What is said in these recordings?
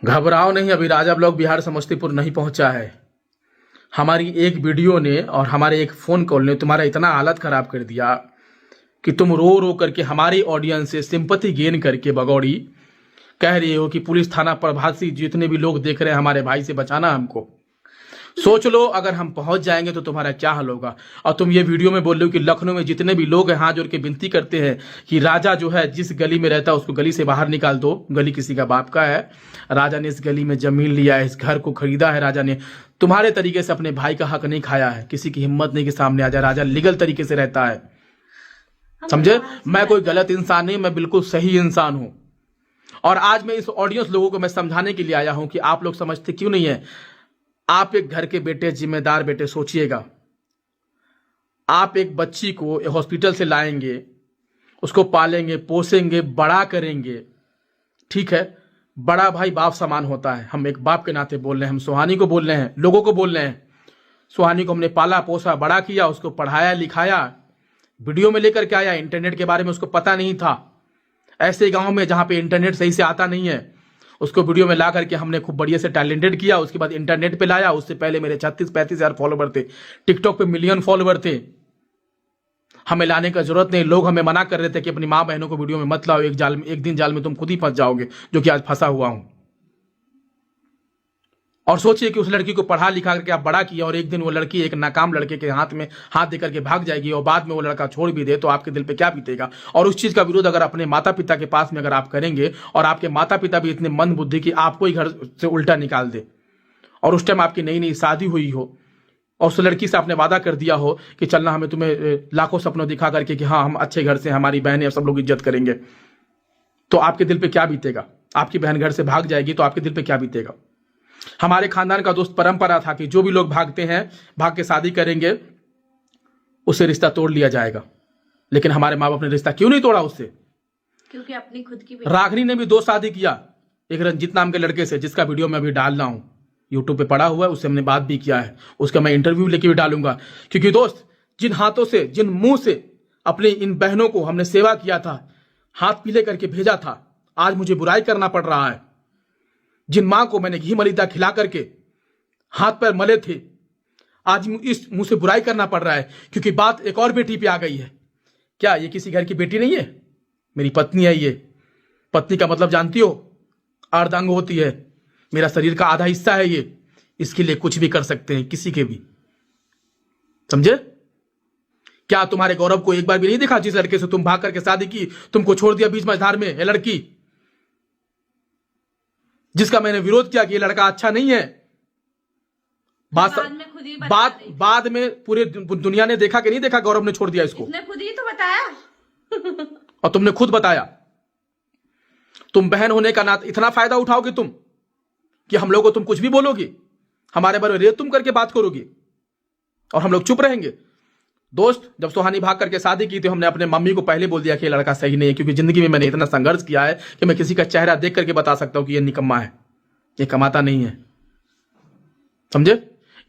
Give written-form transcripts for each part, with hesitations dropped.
घबराओ नहीं, अभी राजा ब्लॉग बिहार समस्तीपुर नहीं पहुंचा है। हमारी एक वीडियो ने और हमारे एक फोन कॉल ने तुम्हारा इतना हालत खराब कर दिया कि तुम रो रो करके हमारी ऑडियंस से सिंपैथी गेन करके बगौड़ी कह रही हो कि पुलिस थाना प्रभासी जितने भी लोग देख रहे हैं हमारे भाई से बचाना हमको। सोच लो अगर हम पहुंच जाएंगे तो तुम्हारा क्या हाल होगा। और तुम ये वीडियो में बोल रहे हो कि लखनऊ में जितने भी लोग हैं हाथ जोड़ के विनती करते हैं कि राजा जो है जिस गली में रहता है उसको गली से बाहर निकाल दो। गली किसी का बाप का है, राजा ने इस गली में जमीन लिया है, इस घर को खरीदा है राजा ने। तुम्हारे तरीके से अपने भाई का हक नहीं खाया है, किसी की हिम्मत नहीं कि सामने आ जाए। राजा लीगल तरीके से रहता है, समझे। मैं कोई गलत इंसान नहीं, मैं बिल्कुल सही इंसान हूं। और आज मैं इस ऑडियंस लोगों को मैं समझाने के लिए आया हूं कि आप लोग समझते क्यों नहीं है। आप एक घर के बेटे, जिम्मेदार बेटे, सोचिएगा आप एक बच्ची को हॉस्पिटल से लाएंगे, उसको पालेंगे, पोसेंगे, बड़ा करेंगे, ठीक है। बड़ा भाई बाप समान होता है। हम एक बाप के नाते बोल रहे हैं, हम सुहानी को बोल रहे हैं, लोगों को बोल रहे हैं। सुहानी को हमने पाला पोसा बड़ा किया, उसको पढ़ाया लिखाया, वीडियो में लेकर के आया। इंटरनेट के बारे में उसको पता नहीं था। ऐसे गांव में जहां पे इंटरनेट सही से आता नहीं है, उसको वीडियो में ला करके हमने खूब बढ़िया से टैलेंटेड किया। उसके बाद इंटरनेट पे लाया। उससे पहले मेरे 36-35 हजार फॉलोवर थे, टिकटॉक पे मिलियन फॉलोवर थे। हमें लाने का जरूरत नहीं। लोग हमें मना कर रहे थे कि अपनी माँ बहनों को वीडियो में मत लाओ, एक दिन जाल में तुम खुद ही फंस जाओगे, जो कि आज फंसा हुआ हूं। और सोचिए कि उस लड़की को पढ़ा लिखा करके आप बड़ा किया और एक दिन वो लड़की एक नाकाम लड़के के हाथ में हाथ देकर के भाग जाएगी और बाद में वो लड़का छोड़ भी दे, तो आपके दिल पे क्या बीतेगा। और उस चीज का विरोध अगर अपने माता पिता के पास में अगर आप करेंगे और आपके माता पिता भी इतने मंद बुद्धि कि आपको ही घर से उल्टा निकाल दे, और उस टाइम आपकी नई नई शादी हुई हो और उस लड़की से आपने वादा कर दिया हो कि चलना हमें तुम्हें लाखों सपनों दिखा करके कि हाँ हम अच्छे घर से, हमारी बहनें सब लोग इज्जत करेंगे, तो आपके दिल पे क्या बीतेगा। आपकी बहन घर से भाग जाएगी तो आपके दिल पे क्या बीतेगा। हमारे खानदान का दोस्त परंपरा था कि जो भी लोग भागते हैं, भाग के शादी करेंगे, उससे रिश्ता तोड़ लिया जाएगा। लेकिन हमारे माँ बाप ने रिश्ता क्यों नहीं तोड़ा उससे? क्योंकि अपनी खुद की रागनी ने भी 2 शादी किया एक रंजीत नाम के लड़के से, जिसका वीडियो मैं अभी डाल रहा हूं, यूट्यूब पे पड़ा हुआ है। उससे हमने बात भी किया है, उसका मैं इंटरव्यू लेके भी डालूंगा। क्योंकि दोस्त, जिन हाथों से, जिन मुंह से अपनी इन बहनों को हमने सेवा किया था, हाथ पीले करके भेजा था, आज मुझे बुराई करना पड़ रहा है। जिन मां को मैंने घी मलिदा खिला करके हाथ पैर मले थे, आज इस मुंह से बुराई करना पड़ रहा है क्योंकि बात एक और बेटी पे आ गई है। क्या ये किसी घर की बेटी नहीं है? मेरी पत्नी है ये। पत्नी का मतलब जानती हो? अर्धांग होती है, मेरा शरीर का आधा हिस्सा है ये। इसके लिए कुछ भी कर सकते हैं, किसी के भी, समझे। क्या तुम्हारे गौरव को एक बार भी नहीं देखा जिस लड़के से तुम भाग करके शादी की, तुमको छोड़ दिया बीच मझधार में? ये लड़की जिसका मैंने विरोध किया कि ये लड़का अच्छा नहीं है, बाद में पूरे दुनिया ने देखा कि नहीं देखा, गौरव ने छोड़ दिया इसको। इसने खुद ही तो बताया और तुमने खुद बताया। तुम बहन होने का नाते इतना फायदा उठाओगे तुम कि हम लोग को तुम कुछ भी बोलोगी, हमारे बारे में रेत तुम करके बात करोगी और हम लोग चुप रहेंगे। दोस्त, जब सुहानी भाग करके शादी की थी, हमने अपने मम्मी को पहले बोल दिया कि ये लड़का सही नहीं है, क्योंकि जिंदगी में मैंने इतना संघर्ष किया है कि मैं किसी का चेहरा देख करके बता सकता हूं कि ये निकम्मा है, ये कमाता नहीं है, समझे।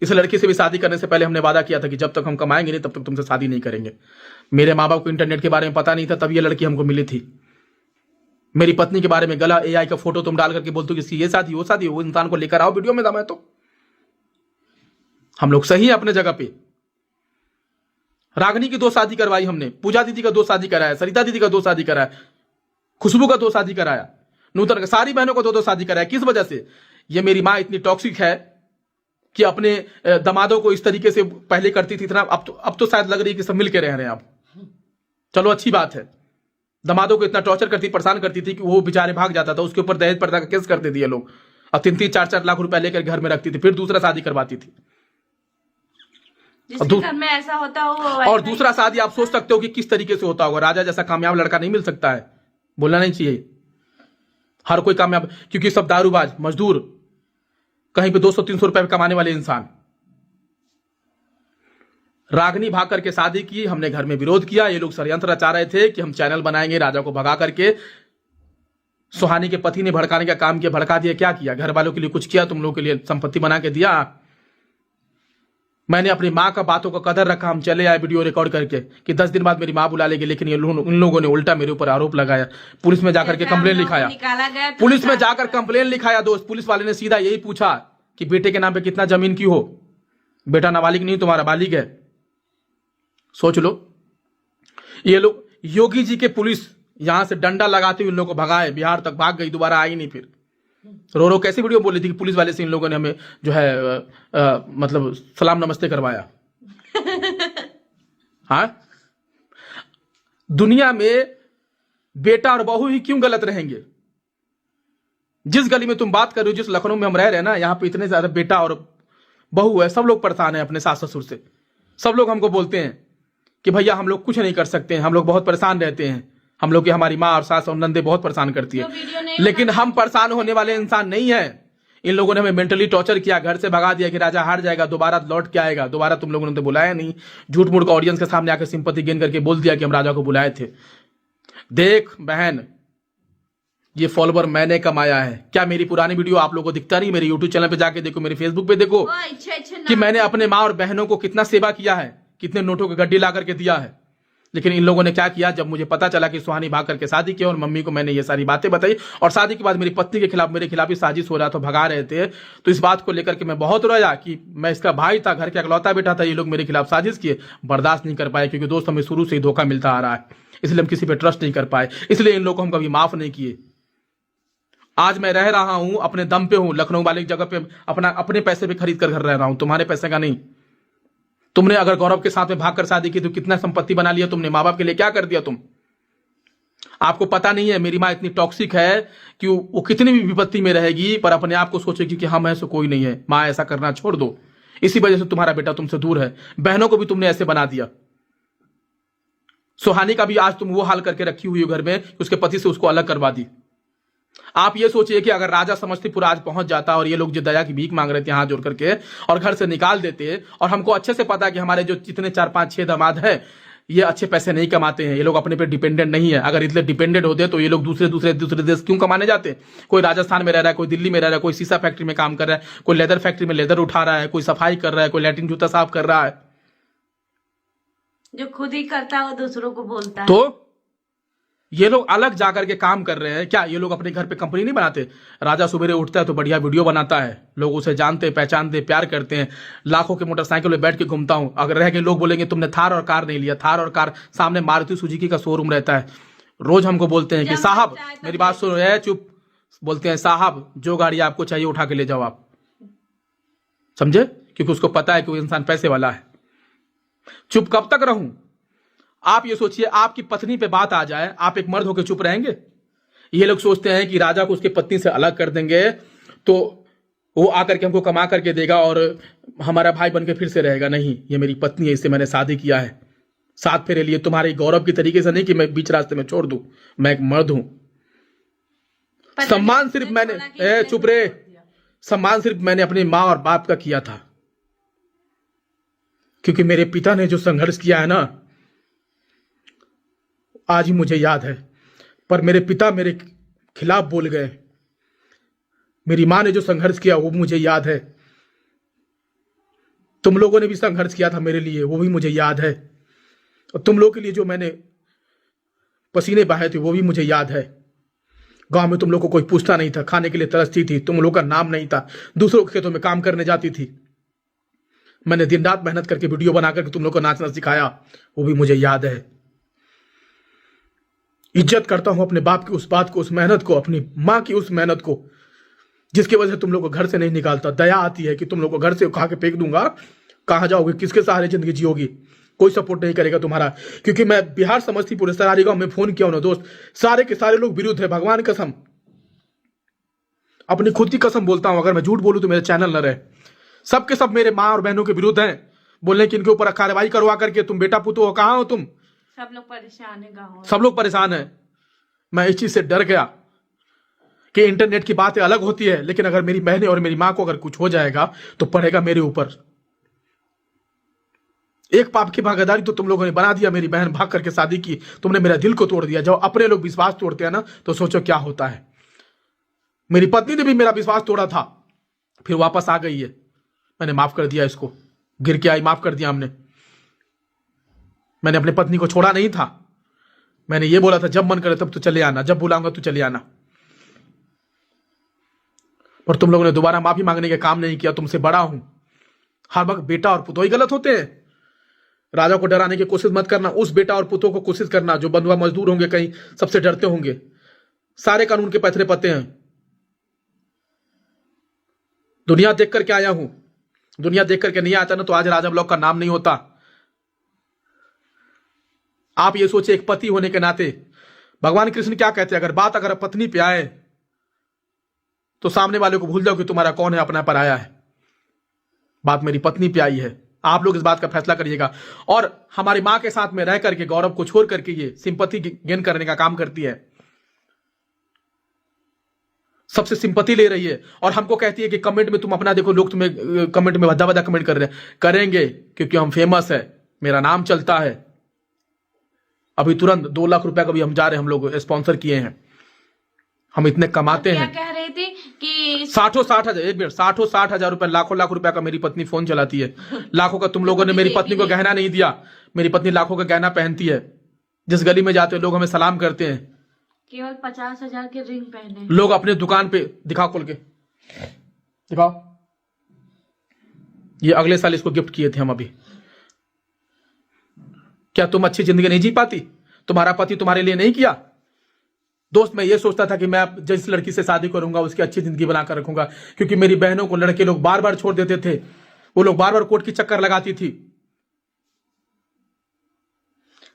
इस लड़की से भी शादी करने से पहले हमने वादा किया था कि जब तक हम कमाएंगे नहीं तब तक तुमसे शादी नहीं करेंगे। मेरे माँ बाप को इंटरनेट के बारे में पता नहीं था, तब ये लड़की हमको मिली थी। मेरी पत्नी के बारे में गला AI का फोटो तुम डाल करके बोलते हो कि ये शादी वो शादी, वो इंसान को लेकर आओ वीडियो में दम है तो। हम लोग सही है अपने जगह पे। रागनी की 2 शादी करवाई हमने, पूजा दीदी का 2 शादी कराया, सरिता दीदी का 2 शादी कराया, खुशबू का 2 शादी कराया, नूतन का, सारी बहनों को 2-2 शादी कराया। किस वजह से? ये मेरी माँ इतनी टॉक्सिक है कि अपने दमादों को इस तरीके से पहले करती थी इतना, अब तो शायद लग रही है कि सब मिल के रह रहे हैं आप। चलो अच्छी बात है। दमादों को इतना टॉर्चर करती, परेशान करती थी कि वो बेचारे भाग जाता था, उसके ऊपर दहेज पर्दा का केस करते थे ये लोग, और 3-3, 4-4 लाख रुपए लेकर घर में रखती थी, फिर दूसरा शादी करवाती थी। जिसके घर में ऐसा होता हो। और दूसरा शादी आप सोच सकते हो कि किस तरीके से होता होगा। राजा जैसा कामयाब लड़का नहीं मिल सकता है, बोलना नहीं चाहिए। हर कोई कामयाब, क्योंकि सब दारूबाज, मजदूर, कहीं पे 200-300 रुपए कमाने वाले इंसान। रागनी भाग करके शादी की, हमने घर में विरोध किया। ये लोग षड्यंत्र रचा रहे थे कि हम चैनल बनाएंगे, राजा को भगा करके। सुहानी के पति ने भड़काने का काम किया, भड़का दिया। क्या किया? घर वालों के लिए कुछ किया? तुम लोगों के लिए संपत्ति बना के दिया? मैंने अपनी माँ का बातों का कदर रखा, हम चले आए वीडियो रिकॉर्ड करके कि 10 दिन बाद मेरी माँ बुला लेगी, लेकिन इन लोगों ने उल्टा मेरे ऊपर आरोप लगाया। पुलिस में जाकर के कंप्लेन लिखाया, पुलिस में जाकर कंप्लेन लिखाया दोस्त। पुलिस वाले ने सीधा यही पूछा कि बेटे के नाम पे कितना जमीन की हो, बेटा नाबालिग नहीं तुम्हारा बालिग है। सोच लो, ये लोग योगी जी के पुलिस यहां से डंडा लगाते हुए इन लोगों को भगाए, बिहार तक भाग गई, दोबारा आई नहीं। फिर रो रो कैसी वीडियो बोली थी कि पुलिस वाले से इन लोगों ने हमें जो है मतलब सलाम नमस्ते करवाया। हाँ, दुनिया में बेटा और बहू ही क्यों गलत रहेंगे? जिस गली में तुम बात कर रहे हो, जिस लखनऊ में हम रह रहे हैं ना, यहाँ पे इतने ज्यादा बेटा और बहू है, सब लोग परेशान है अपने सास ससुर से। सब लोग हमको बोलते हैं कि भैया हम लोग कुछ नहीं कर सकते हैं, हम लोग बहुत परेशान रहते हैं, हम लोग की हमारी माँ और सास और नंदे बहुत परेशान करती है। लेकिन हम परेशान होने वाले इंसान नहीं है। इन लोगों ने हमें मेंटली टॉर्चर किया, घर से भगा दिया कि राजा हार जाएगा, दोबारा लौट के आएगा। दोबारा तुम लोगों ने तो बुलाया नहीं, झूठ मूठ का ऑडियंस के सामने आकर सिंपैथी गेन करके बोल दिया कि हम राजा को बुलाए थे। देख बहन, ये फॉलोवर मैंने कमाया है। क्या मेरी पुरानी वीडियो आप लोगों को दिखता नहीं? मेरे यूट्यूब चैनल पे जाके देखो, मेरे फेसबुक पे देखो कि मैंने अपने माँ और बहनों को कितना सेवा किया है, कितने नोटों की गड्डी ला करके दिया है। लेकिन इन लोगों ने क्या किया, जब मुझे पता चला कि सुहानी भाग करके शादी की और मम्मी को मैंने ये सारी बातें बताई और शादी के बाद मेरी पत्नी के खिलाफ मेरे खिलाफ ही साजिश हो रहा था, भगा रहे थे, तो इस बात को लेकर के मैं बहुत रोया कि मैं इसका भाई था, घर का इकलौता बेटा था, ये लोग मेरे खिलाफ साजिश किए। बर्दाश्त नहीं कर पाए क्योंकि दोस्त हमें शुरू से ही धोखा मिलता आ रहा है, इसलिए हम किसी पे ट्रस्ट नहीं कर पाए, इसलिए इन लोगों को हम कभी माफ नहीं किए। आज मैं रह रहा हूं, अपने दम पे हूं, लखनऊ वाली जगह पे अपने पैसे पे खरीद कर घर रह रहा हूं, तुम्हारे पैसे का नहीं। तुमने अगर गौरव के साथ में भागकर शादी की तो कितना संपत्ति बना लिया तुमने, माँ बाप के लिए क्या कर दिया तुम? आपको पता नहीं है, मेरी माँ इतनी टॉक्सिक है कि वो कितनी भी विपत्ति में रहेगी पर अपने आप को सोचेगी कि हम ऐसे कोई नहीं है। माँ ऐसा करना छोड़ दो, इसी वजह से तुम्हारा बेटा तुमसे दूर है। बहनों को भी तुमने ऐसे बना दिया। सुहानी का भी आज तुम वो हाल करके रखी हुई हो घर में, उसके पति से उसको अलग करवा दी। आप ये सोचिए कि अगर राजा समस्तीपुर आज पहुंच जाता और ये लोग जो दया की भीख मांग रहे थे हाथ जोड़ करके और घर से निकाल देते, और हमको अच्छे से पता है कि हमारे जो जितने 4 5 6 दामाद है ये अच्छे पैसे नहीं कमाते हैं, ये लोग अपने पे डिपेंडेंट नहीं है। अगर इतने डिपेंडेंट होते तो ये लोग दूसरे देश क्यों कमाने जाते? कोई राजस्थान में रह रहा है, कोई दिल्ली में रह रहा है, कोई शीशा फैक्ट्री में काम कर रहा है, कोई लेदर फैक्ट्री में लेदर उठा रहा है, कोई सफाई कर रहा है, कोई लैट्रिन जूता साफ कर रहा है। जो खुद ही करता है वो दूसरों को बोलता है। तो ये लोग अलग जाकर के काम कर रहे हैं क्या? ये लोग अपने घर पे कंपनी नहीं बनाते? राजा सुबह उठता है तो बढ़िया वीडियो बनाता है, लोग उसे जानते पहचानते प्यार करते हैं। लाखों के मोटरसाइकिल में बैठ के घूमता हूं, अगर रह के लोग बोलेंगे तुमने थार और कार नहीं लिया। थार और कार सामने मारुति सुजुकी का शोरूम रहता है। रोज हमको बोलते हैं कि साहब, मेरी बात सुनो है, चुप, बोलते हैं साहब जो गाड़ी आपको चाहिए उठा के ले जाओ आप, समझे? क्योंकि उसको पता है कि वो इंसान पैसे वाला है। चुप कब तक रहूं? आप ये सोचिए, आपकी पत्नी पे बात आ जाए, आप एक मर्द होकर चुप रहेंगे? ये लोग सोचते हैं कि राजा को उसकी पत्नी से अलग कर देंगे तो वो आकर के हमको कमा करके देगा और हमारा भाई बनके फिर से रहेगा। नहीं, ये मेरी पत्नी है, इससे मैंने शादी किया है। साथ फेरे लिए तुम्हारे गौरव की तरीके से नहीं कि मैं बीच रास्ते में छोड़ दूं। मैं एक मर्द हूं। सम्मान सिर्फ मैंने, चुप रे, सम्मान सिर्फ मैंने अपनी माँ और बाप का किया था, क्योंकि मेरे पिता ने जो संघर्ष किया है ना, आज ही मुझे याद है। पर मेरे पिता मेरे खिलाफ बोल गए। मेरी मां ने जो संघर्ष किया वो मुझे याद है। तुम लोगों ने भी संघर्ष किया था मेरे लिए, वो भी मुझे याद है। और तुम लोगों के लिए जो मैंने पसीने बहाए थे वो भी मुझे याद है। गांव में तुम लोग को कोई पूछता नहीं था, खाने के लिए तरसती थी, तुम लोग का नाम नहीं था, दूसरों के खेतों में काम करने जाती थी। मैंने दिन रात मेहनत करके वीडियो बना करके तुम लोग को नाचना सिखाया, वो भी मुझे याद है। इज्जत करता हूं अपने बाप की उस बात को, उस मेहनत को, अपनी माँ की उस मेहनत को, जिसकी वजह से तुम लोग को घर से नहीं निकालता। दया आती है कि तुम लोग को घर से उठा के फेंक दूंगा, कहां जाओगे, किसके सहारे जिंदगी जियोगी? कोई सपोर्ट नहीं करेगा तुम्हारा। क्योंकि मैं बिहार समस्तीपुर सरारी गांव में फोन किया हूं ना दोस्त, सारे के सारे लोग विरुद्ध है। भगवान कसम, अपनी खुद की कसम बोलता हूं, अगर मैं झूठ बोलूं तो मेरे चैनल न रहे। सबके सब मेरे माँ और बहनों के विरुद्ध हैं। बोलने कि इनके ऊपर कार्रवाई करवा करके तुम बेटा पुतो हो, कहां हो तुम? सब लोग परेशान है गाँव, सब लोग परेशान है। मैं इस चीज से डर गया कि इंटरनेट की बातें अलग होती है, लेकिन अगर मेरी बहनें और मेरी मां को अगर कुछ हो जाएगा तो पड़ेगा मेरे ऊपर। एक पाप की भागीदारी तो तुम लोगों ने बना दिया। मेरी बहन भाग करके शादी की, तुमने मेरा दिल को तोड़ दिया। जब अपने लोग विश्वास तोड़ते हैं ना तो सोचो क्या होता है। मेरी पत्नी ने भी मेरा विश्वास तोड़ा था, फिर वापस आ गई है। मैंने माफ कर दिया इसको, गिर के आई, माफ कर दिया हमने। मैंने अपनी पत्नी को छोड़ा नहीं था। मैंने ये बोला था जब मन करे तब तू चले आना, जब बुलाऊंगा तू चले आना। और तुम लोगों ने दोबारा माफी मांगने का काम नहीं किया। तुमसे बड़ा हूं। हर वक्त बेटा और पुतों ही गलत होते हैं। राजा को डराने की कोशिश मत करना। उस बेटा और पुतों को कोशिश करना जो बंधुआ मजदूर होंगे, कहीं सबसे डरते होंगे। सारे कानून के पैथरे पत्ते हैं। दुनिया देख करके आया हूं। दुनिया देख करके नहीं आता ना तो आज राजा ब्लॉग का नाम नहीं होता। आप ये सोचिए, एक पति होने के नाते भगवान कृष्ण क्या कहते हैं, अगर पत्नी पे आए तो सामने वाले को भूल जाओ कि तुम्हारा कौन है, अपना पराया है। बात मेरी पत्नी पे आई है। आप लोग इस बात का फैसला करिएगा। और हमारी मां के साथ में रह करके गौरव को छोड़ करके ये सिंपैथी गेन करने का काम करती है। सबसे सिंपैथी ले रही है और हमको कहती है कि कमेंट में तुम अपना देखो। लोग तुम्हें कमेंट में भद्दा भद्दा कमेंट कर रहे हैं। करेंगे क्योंकि हम फेमस है, मेरा नाम चलता है। अभी तुरंत 2 लाख रुपए का भी हम जा रहे हैं, हम लोग स्पॉन्सर किए हैं। हम इतने कमाते हैं। क्या कह रही थी कि 60 हजार, एक मिनट, 60 हजार रुपए, लाखों लाख रुपए का मेरी पत्नी फोन चलाती है। लाखों का तुम लोगों ने मेरी पत्नी को गहना नहीं दिया। मेरी पत्नी लाखों का गहना पहनती है। जिस गली में जाते हैं लोग हमें सलाम करते हैं। केवल 50,000 के रिंग पहने। लोग अपने दुकान पे दिखाओ, खोल के दिखाओ। ये अगले साल इसको गिफ्ट किए थे हम। अभी क्या तुम अच्छी जिंदगी नहीं जी पाती? तुम्हारा पति तुम्हारे लिए नहीं किया? दोस्त, मैं ये सोचता था कि मैं जिस लड़की से शादी करूंगा उसकी अच्छी जिंदगी बनाकर रखूंगा, क्योंकि मेरी बहनों को लड़के लोग बार बार छोड़ देते थे। वो लोग बार बार कोर्ट की चक्कर लगाती थी।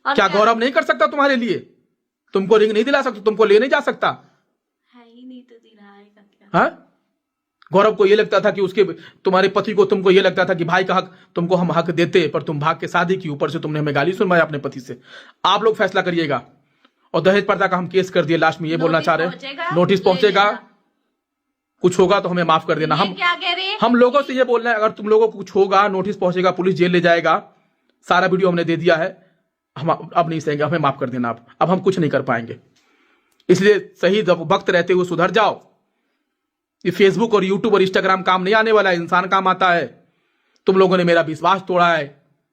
क्या गौरव नहीं कर सकता तुम्हारे लिए? तुमको रिंग नहीं दिला सकता? तुमको ले नहीं जा सकता? है ही नहीं तो दिलाएगा क्या? हाँ, गौरव को ये लगता था कि उसके तुम्हारे पति को, तुमको ये लगता था कि भाई का हक तुमको हम हक देते, पर तुम भाग के शादी की। ऊपर से तुमने हमें गाली सुनवाई अपने पति से। आप लोग फैसला करिएगा। और दहेज प्रथा का हम केस कर दिए। लास्ट में ये बोलना चाह रहे हैं, नोटिस पहुंचेगा। कुछ होगा तो हमें माफ कर देना। हम क्या कह रही है? हम लोगों से ये बोलना है, अगर तुम लोगों को कुछ होगा, नोटिस पहुंचेगा, पुलिस जेल ले जाएगा। सारा वीडियो हमने दे दिया है। हम अब नहीं सहेंगे, हमें माफ कर देना। अब हम कुछ नहीं कर पाएंगे। इसलिए सही वक्त रहते हुए सुधर जाओ। ये फेसबुक और यूट्यूब और इंस्टाग्राम काम नहीं आने वाला है, इंसान काम आता है। तुम लोगों ने मेरा विश्वास तोड़ा है।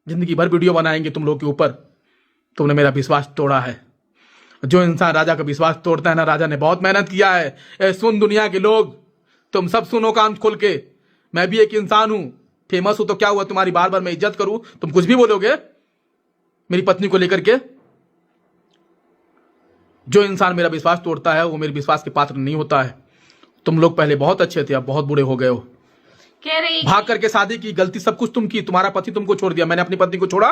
जिंदगी भर वीडियो बनाएंगे तुम लोग के ऊपर। तुमने मेरा विश्वास तोड़ा है। जो इंसान राजा का विश्वास तोड़ता है ना, राजा ने बहुत मेहनत किया है। ए सुन दुनिया के लोग, तुम सब सुनो कान खोल के। मैं भी एक इंसान हूं। फेमस हूं तो क्या हुआ? तुम्हारी बार बार मैं इज्जत करूं, तुम कुछ भी बोलोगे मेरी पत्नी को लेकर के? जो इंसान मेरा विश्वास तोड़ता है वो मेरे विश्वास के पात्र नहीं होता है। तुम लोग पहले बहुत अच्छे थे, अब बहुत बुरे हो गए हो। कह रही भाग करके शादी की, गलती सब कुछ तुम की। तुम्हारा पति तुमको छोड़ दिया, मैंने अपनी पत्नी को छोड़ा?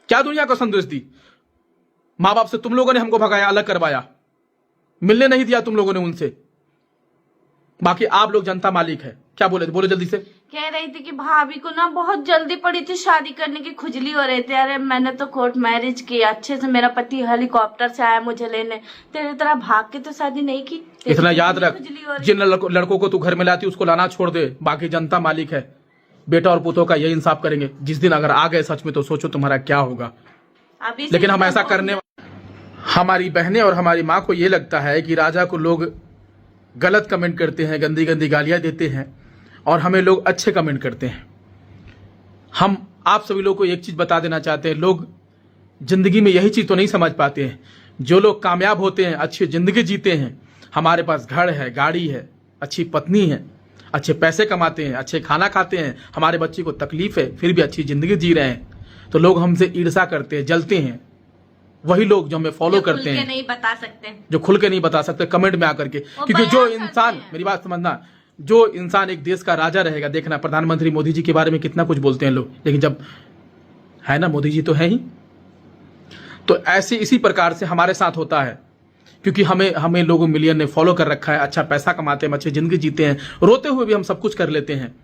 क्या दुनिया को संदेश दी? मां बाप से तुम लोगों ने हमको भगाया, अलग करवाया, मिलने नहीं दिया तुम लोगों ने उनसे। बाकी आप लोग जनता मालिक है। क्या बोले? बोलो जल्दी से। कह रही थी कि भाभी को ना बहुत जल्दी पड़ी थी शादी करने की, खुजली हो रही थी। अरे मैंने तो कोर्ट मैरिज की अच्छे से, मेरा पति हेलीकॉप्टर से आया मुझे लेने। तेरे तरह भाग के तो शादी नहीं की। इतना याद रख, जिन लड़कों को तू घर में लाती उसको लाना छोड़ दे। बाकी जनता मालिक है। बेटा और पुतों का यही इंसाफ करेंगे। जिस दिन अगर आ गए सच में तो सोचो तुम्हारा क्या होगा। लेकिन हम ऐसा करने, हमारी बहनें और हमारी माँ को ये लगता है कि राजा को लोग गलत कमेंट करते हैं, गंदी गंदी गालियां देते हैं, और हमें लोग अच्छे कमेंट करते हैं। हम आप सभी लोगों को एक चीज बता देना चाहते हैं, लोग जिंदगी में यही चीज तो नहीं समझ पाते हैं। जो लोग कामयाब होते हैं, अच्छी जिंदगी जीते हैं, हमारे पास घर है, गाड़ी है, अच्छी पत्नी है, अच्छे पैसे कमाते हैं, अच्छे खाना खाते हैं, हमारे बच्चे को तकलीफ है फिर भी अच्छी जिंदगी जी रहे हैं, तो लोग हमसे ईर्ष्या करते हैं, जलते हैं। वही लोग जो हमें फॉलो करते हैं, नहीं बता सकते, जो खुल के नहीं बता सकते कमेंट में आकर के। क्योंकि जो इंसान, मेरी बात समझना, जो इंसान एक देश का राजा रहेगा, देखना प्रधानमंत्री मोदी जी के बारे में कितना कुछ बोलते हैं लोग, लेकिन जब है ना, मोदी जी तो है ही। तो ऐसे इसी प्रकार से हमारे साथ होता है, क्योंकि हमें लोगों मिलियन ने फॉलो कर रखा है, अच्छा पैसा कमाते हैं, अच्छी जिंदगी जीते हैं, रोते हुए भी हम सब कुछ कर लेते हैं।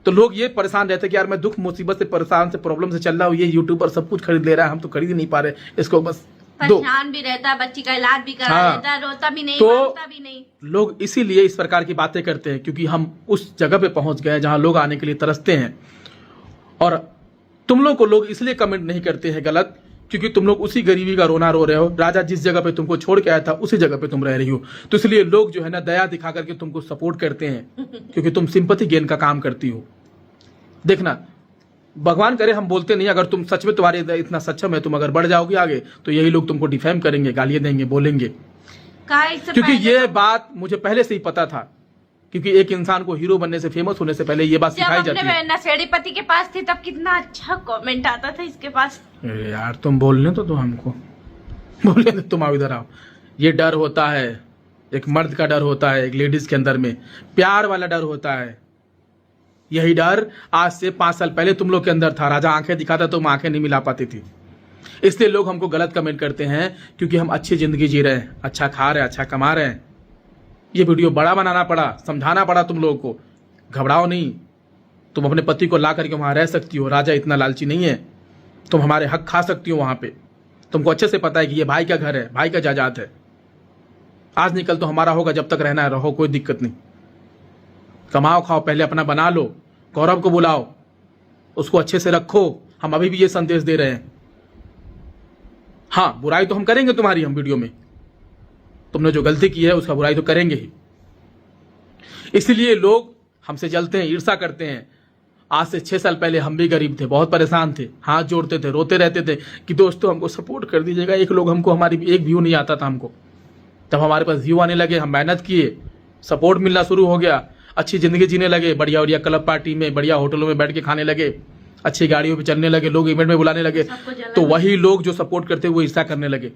तो लोग ये परेशान रहते हैं कि यार मैं दुख मुसीबत से, परेशान से, प्रॉब्लम से चल रहा हूँ, ये यूट्यूबर सब कुछ खरीद ले रहा है, हम तो खरीद ही नहीं पा रहे, इसको बस परेशान भी रहता है, बच्ची का इलाज भी करा लेता है, रोता भी नहीं, तो भी नहीं। लोग इसीलिए इस प्रकार की बातें करते हैं, क्योंकि हम उस जगह पे पहुंच गए जहां लोग आने के लिए तरसते हैं। और तुम लोग को लोग इसलिए कमेंट नहीं करते हैं गलत, क्योंकि तुम लोग उसी गरीबी का रोना रो रहे हो। राजा जिस जगह पे तुमको छोड़ के आया था उसी जगह पे तुम रह रही हो, तो इसलिए लोग जो है ना दया दिखा करके तुमको सपोर्ट करते हैं, क्योंकि तुम सिंपैथी गेन का काम करती हो। देखना, भगवान करे हम बोलते नहीं, अगर तुम सच में तुम्हारे इतना सक्षम है, तुम अगर बढ़ जाओगे आगे तो यही लोग तुमको डिफेम करेंगे, गालियां देंगे, बोलेंगे। क्योंकि ये बात मुझे पहले से ही पता था, क्योंकि एक इंसान को हीरो बनने से, फेमस होने से पहले ये बात सिखाई जाती है। नशेड़ी पति के पास थी तब कितना अच्छा कमेंट आता था इसके पास। अरे यार तुम बोलने तो हमको बोलने तो तुम आओ इधर आओ। ये डर होता है, एक मर्द का डर होता है, एक लेडीज के अंदर में प्यार वाला डर होता है। यही डर आज से 5 साल पहले तुम लोग के अंदर था। राजा आंखें दिखाता तो तुम आंखें नहीं मिला पाती थी, इसलिए लोग हमको गलत कमेंट करते हैं, क्योंकि हम अच्छी जिंदगी जी रहे हैं, अच्छा खा रहे हैं, अच्छा कमा रहे हैं। ये वीडियो बड़ा बनाना पड़ा, समझाना पड़ा तुम लोगों को। घबराओ नहीं, तुम अपने पति को ला करके वहां रह सकती हो। राजा इतना लालची नहीं है, तुम हमारे हक खा सकती हो वहां पे। तुमको अच्छे से पता है कि ये भाई का घर है, भाई का जायदाद है। आज निकल तो हमारा होगा, जब तक रहना है रहो, कोई दिक्कत नहीं। कमाओ खाओ, पहले अपना बना लो। गौरव को बुलाओ, उसको अच्छे से रखो। हम अभी भी ये संदेश दे रहे हैं। हाँ, बुराई तो हम करेंगे तुम्हारी, हम वीडियो में तुमने जो गलती की है उसका बुराई तो करेंगे ही। इसलिए लोग हमसे जलते हैं, ईर्ष्या करते हैं। आज से 6 साल पहले हम भी गरीब थे, बहुत परेशान थे, हाथ जोड़ते थे, रोते रहते थे कि दोस्तों हमको सपोर्ट कर दीजिएगा। एक लोग हमको, हमारी एक व्यू नहीं आता था हमको। जब हमारे पास व्यू आने लगे, हम मेहनत किए, सपोर्ट मिलना शुरू हो गया, अच्छी जिंदगी जीने लगे, बढ़िया बढ़िया क्लब पार्टी में, बढ़िया होटलों में बैठ के खाने लगे, अच्छी गाड़ियों पे चलने लगे, लोग इवेंट में बुलाने लगे, तो वही लोग जो सपोर्ट करते वो ईर्ष्या करने लगे।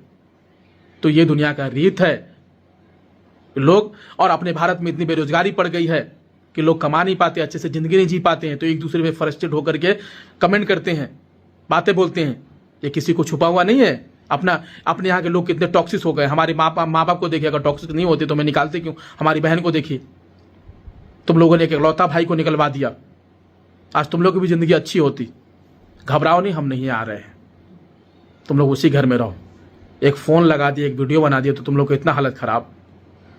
तो ये दुनिया का रीत है लोग। और अपने भारत में इतनी बेरोजगारी पड़ गई है कि लोग कमा नहीं पाते, अच्छे से जिंदगी नहीं जी पाते हैं, तो एक दूसरे में फ्रस्ट्रेट होकर के कमेंट करते हैं, बातें बोलते हैं। ये किसी को छुपा हुआ नहीं है। अपने यहाँ के लोग कितने टॉक्सिक हो गए। हमारे माँ बाप को देखिए, अगर टॉक्सिक नहीं होते तो मैं निकालते क्यों। हमारी बहन को देखिए, तुम लोगों ने एक इकलौता भाई को निकलवा दिया, आज तुम लोग की भी जिंदगी अच्छी होती। घबराओ नहीं, हम नहीं आ रहे हैं, तुम लोग उसी घर में रहो। एक फोन लगा दिए, एक वीडियो बना दिया तो तुम लोग को इतना हालत खराब।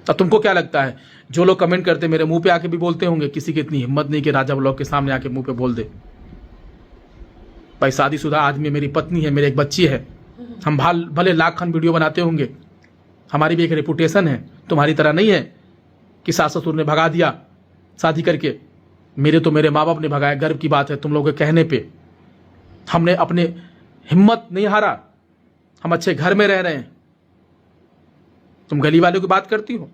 अब तुमको क्या लगता है, जो लोग कमेंट करते मेरे मुंह पे आके भी बोलते होंगे, किसी की इतनी हिम्मत नहीं कि राजा ब्लॉग के सामने आके मुंह पे बोल दे। भाई शादीशुदा आदमी, मेरी पत्नी है, मेरे एक बच्ची है, हम भले लाख खन वीडियो बनाते होंगे, हमारी भी एक रेपुटेशन है। तुम्हारी तरह नहीं है कि सास ससुर ने भगा दिया शादी करके। मेरे माँ बाप ने भगाया, गर्व की बात है तुम लोगों के कहने पे। हमने अपने हिम्मत नहीं हारा, हम अच्छे घर में रह रहे हैं। तुम गली वालों की बात करती हो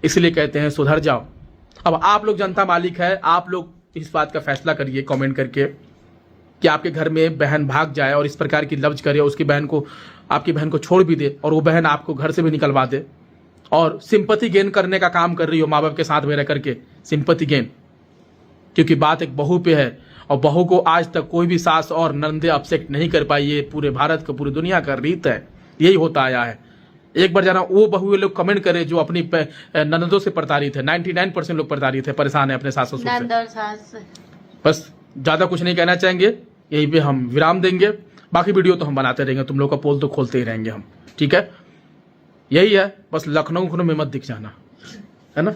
इसलिए कहते हैं सुधर जाओ। अब आप लोग जनता मालिक है, आप लोग इस बात का फैसला करिए कमेंट करके कि आपके घर में बहन भाग जाए और इस प्रकार की लफ्ज करे, उसकी बहन को, आपकी बहन को छोड़ भी दे और वो बहन आपको घर से भी निकलवा दे और सिंपैथी गेन करने का काम कर रही हो, माँ बाप के साथ में रह करके सिंपैथी गेन। क्योंकि बात एक बहू पे है और बहू को आज तक कोई भी सास और नंदे अपसेट नहीं कर पाई। ये पूरे भारत का, पूरी दुनिया का रीत है, यही होता आया है। एक बार जाना वो बहू लोग कमेंट करे जो अपनी ननदों से प्रताड़ित है। 99% लोग प्रताड़ित है, परेशान है अपने सास ससुर से। बस ज्यादा कुछ नहीं कहना चाहेंगे, यहीं पे हम विराम देंगे। बाकी वीडियो तो हम बनाते रहेंगे, तुम लोग का पोल तो खोलते ही रहेंगे हम, ठीक है। यही है, बस लखनऊ में मत दिख जाना, है ना।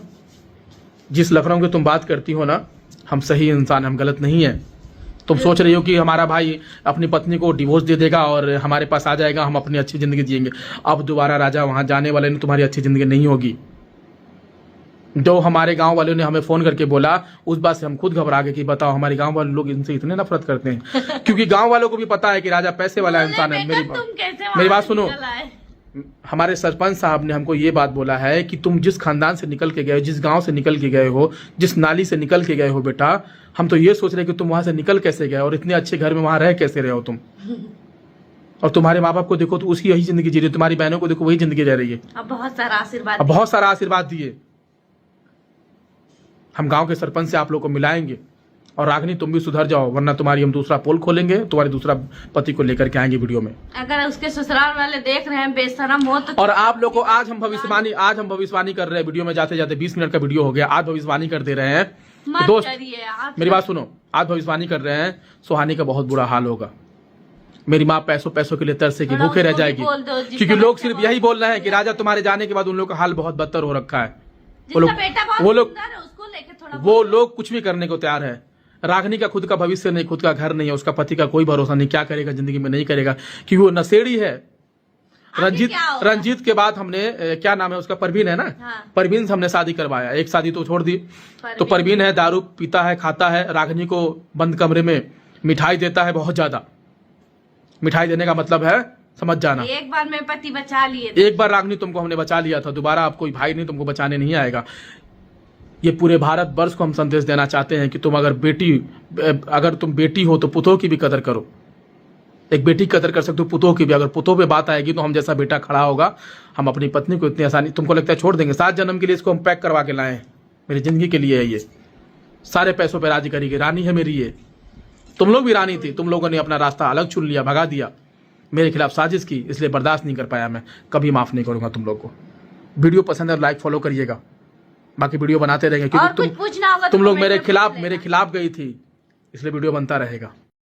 जिस लखनऊ की तुम बात करती हो ना, हम सही इंसान, हम गलत नहीं है। तुम सोच रही हो कि हमारा भाई अपनी पत्नी को डिवोर्स दे देगा और हमारे पास आ जाएगा, हम अपनी अच्छी जिंदगी जिएंगे। अब दोबारा राजा वहां जाने वाले ने, तुम्हारी अच्छी जिंदगी नहीं होगी। जो हमारे गांव वालों ने हमें फोन करके बोला, उस बात से हम खुद घबरा गए कि बताओ हमारे गांव वाले लोग इनसे इतने नफरत करते हैं क्योंकि गांव वालों को भी पता है कि राजा पैसे वाला इंसान है। मेरी बात सुनो, हमारे सरपंच साहब ने हमको ये बात बोला है कि तुम जिस खानदान से निकल के गए हो, जिस गांव से निकल के गए हो, जिस नाली से निकल के गए हो बेटा, हम तो ये सोच रहे कि तुम वहां से निकल कैसे गए और इतने अच्छे घर में वहां रह कैसे रहे हो तुम। और तुम्हारे माँ बाप को देखो तो उसकी यही जिंदगी जी रही है, तुम्हारी बहनों को देखो वही जिंदगी रह रही है। अब बहुत सारा आशीर्वाद दिए। हम गांव के सरपंच से आप लोग को मिलाएंगे। और रागनी तुम भी सुधर जाओ, वरना तुम्हारी हम दूसरा पोल खोलेंगे, तुम्हारे दूसरा पति को लेकर के आएंगे वीडियो में। अगर उसके ससुराल वाले देख रहे हैं बेशरम हो तो। और आप लोग को आज हम भविष्यवाणी कर रहे हैं वीडियो में, जाते जाते 20 मिनट का वीडियो हो गया। आज भविष्यवाणी कर दे रहे हैं दोस्त, मेरी बात सुनो, आज भविष्यवाणी कर रहे हैं सुहानी का बहुत बुरा हाल होगा। मेरी माँ पैसों के लिए तरसेगी, भूखे रह जाएगी। क्योंकि लोग सिर्फ यही बोल रहे हैं कि राजा तुम्हारे जाने के बाद उन लोग का हाल बहुत बदतर हो रखा है। वो लोग कुछ भी करने को तैयार है। रागनी का खुद का भविष्य नहीं, खुद का घर नहीं है, उसका पति का कोई भरोसा नहीं, क्या करेगा जिंदगी में नहीं करेगा, क्योंकि वो नशेड़ी है। रंजीत क्या होगा? रंजीत के बाद हमने क्या नाम है उसका, परवीन है ना, हाँ। परवीन से हमने शादी करवाया। एक शादी तो छोड़ दी। तो परवीन। परवीन है, दारू पीता है, खाता है, रागिनी को बंद कमरे में मिठाई देता है, बहुत ज्यादा मिठाई देने का मतलब है, समझ जाना। एक बार मेरे पति बचा लिए थे। एक बार रागिनी तुमको हमने बचा लिया था, दोबारा आप कोई भाई नहीं तुमको बचाने नहीं आएगा। ये पूरे भारत वर्ष को हम संदेश देना चाहते हैं कि तुम अगर तुम बेटी हो तो पुतों की भी कदर करो। एक बेटी की कदर कर सकते हो, पुतों की भी। अगर पुतों पे बात आएगी तो हम जैसा बेटा खड़ा होगा, हम अपनी पत्नी को इतनी आसानी, तुमको लगता है छोड़ देंगे? 7 जन्म के लिए इसको हम पैक करवा के लाए हैं, मेरी जिंदगी के लिए है ये। सारे पैसों पे राजी करेगी, रानी है मेरी ये। तुम लोग भी रानी थी, तुम लोगों ने अपना रास्ता अलग चुन लिया, भगा दिया, मेरे खिलाफ साजिश की, इसलिए बर्दाश्त नहीं कर पाया मैं। कभी माफ नहीं करूंगा तुम लोग को। वीडियो पसंद है, लाइक फॉलो करिएगा, बाकी वीडियो बनाते रहेंगे, और क्योंकि कुछ पूछना होगा तो तुम लोग कमेंट में पूछ लेना। मेरे खिलाफ गई थी, इसलिए वीडियो बनता रहेगा।